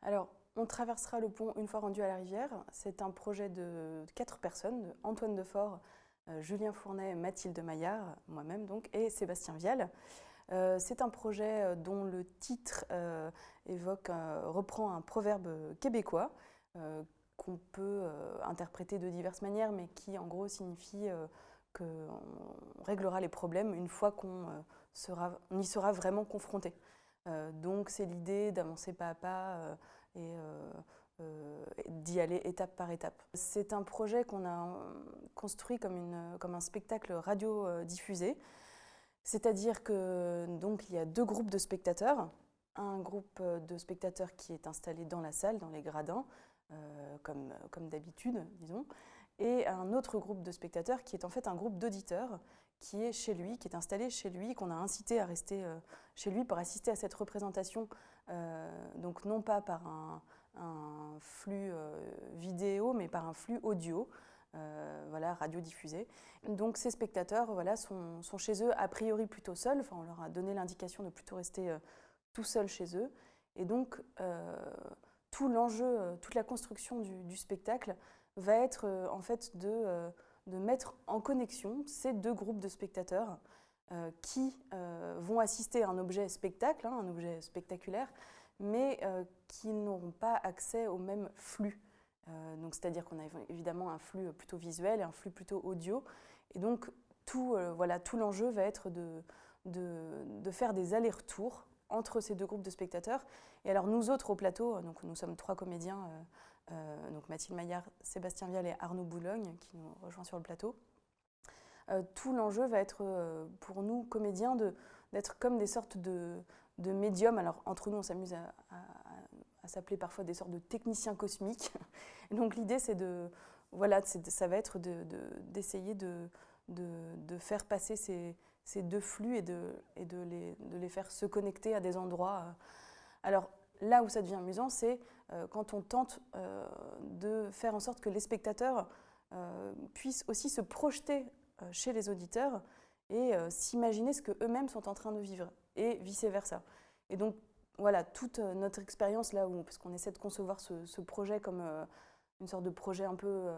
Alors, on traversera le pont une fois rendu à la rivière. C'est un projet de 4 personnes, Antoine Defort, Julien Fournet, Mathilde Maillard, moi-même donc, et Sébastien Vial. C'est un projet dont le titre reprend un proverbe québécois qu'on peut interpréter de diverses manières, mais qui en gros signifie qu'on réglera les problèmes une fois qu'on y sera vraiment confronté. Donc c'est l'idée d'avancer pas à pas et d'y aller étape par étape. C'est un projet qu'on a construit comme un spectacle radio-diffusé, c'est-à-dire que donc il y a 2 groupes de spectateurs. Un groupe de spectateurs qui est installé dans la salle, dans les gradins, comme d'habitude, disons, et un autre groupe de spectateurs qui est en fait un groupe d'auditeurs qui est chez lui, qui est installé chez lui, qu'on a incité à rester chez lui pour assister à cette représentation, donc non pas par un flux vidéo, mais par un flux audio, voilà, radiodiffusé. Donc ces spectateurs voilà, sont chez eux a priori plutôt seuls, enfin, on leur a donné l'indication de plutôt rester tout seuls chez eux, et donc tout l'enjeu, toute la construction du spectacle va être en fait de mettre en connexion ces 2 groupes de spectateurs qui vont assister à un objet spectacle, un objet spectaculaire, mais qui n'auront pas accès au même flux. Donc, c'est-à-dire qu'on a évidemment un flux plutôt visuel et un flux plutôt audio. Et donc, tout l'enjeu va être de faire des allers-retours entre ces 2 groupes de spectateurs. Et alors, nous autres au plateau, donc nous sommes 3 comédiens, donc Mathilde Maillard, Sébastien Vial et Arnaud Boulogne, qui nous rejoint sur le plateau. Tout l'enjeu va être pour nous, comédiens, d'être comme des sortes de médiums. Alors, entre nous, on s'amuse à s'appeler parfois des sortes de techniciens cosmiques. Et donc, l'idée, c'est ça va être d'essayer de faire passer ces 2 flux et de les faire se connecter à des endroits. Alors, là où ça devient amusant, c'est quand on tente de faire en sorte que les spectateurs puissent aussi se projeter chez les auditeurs et s'imaginer ce qu'eux-mêmes sont en train de vivre, et vice-versa. Et donc, voilà, toute notre expérience là, parce qu'on essaie de concevoir ce projet comme une sorte de projet un peu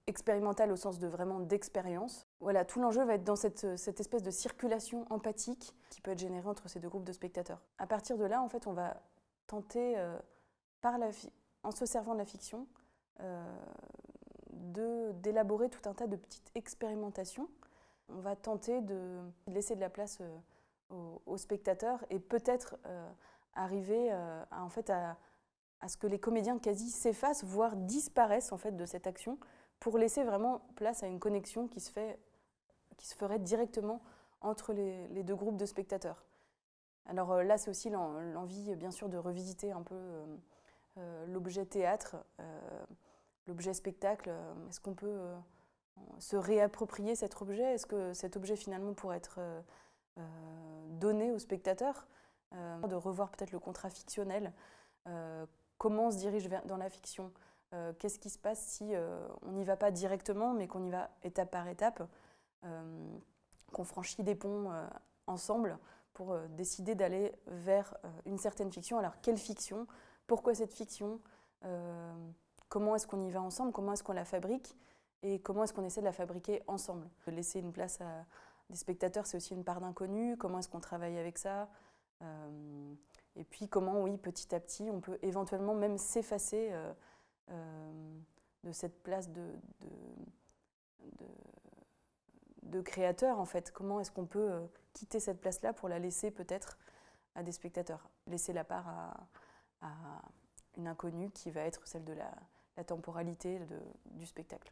expérimental au sens de vraiment d'expérience. Voilà, tout l'enjeu va être dans cette espèce de circulation empathique qui peut être générée entre ces 2 groupes de spectateurs. À partir de là, en fait, on va tenter, en se servant de la fiction, d'élaborer tout un tas de petites expérimentations. On va tenter de laisser de la place aux spectateurs et peut-être arriver à ce que les comédiens quasi s'effacent, voire disparaissent en fait, de cette action, pour laisser vraiment place à une connexion qui se ferait directement entre les 2 groupes de spectateurs. Alors là, c'est aussi l'envie, bien sûr, de revisiter un peu l'objet théâtre, l'objet spectacle. Est-ce qu'on peut se réapproprier cet objet? Est-ce que cet objet, finalement, pourrait être donné au spectateur? De revoir peut-être le contrat fictionnel. Comment on se dirige dans la fiction? Qu'est-ce qui se passe si on n'y va pas directement, mais qu'on y va étape par étape, qu'on franchit des ponts ensemble pour décider d'aller vers une certaine fiction? Alors, quelle fiction? Pourquoi cette fiction? Comment est-ce qu'on y va ensemble? Comment est-ce qu'on la fabrique? Et comment est-ce qu'on essaie de la fabriquer ensemble? Laisser une place à des spectateurs, c'est aussi une part d'inconnu. Comment est-ce qu'on travaille avec ça? Et puis comment, oui, petit à petit, on peut éventuellement même s'effacer de cette place de créateur, en fait. Comment est-ce qu'on peut quitter cette place-là pour la laisser peut-être à des spectateurs? Laisser la part à une inconnue qui va être celle de la temporalité du spectacle.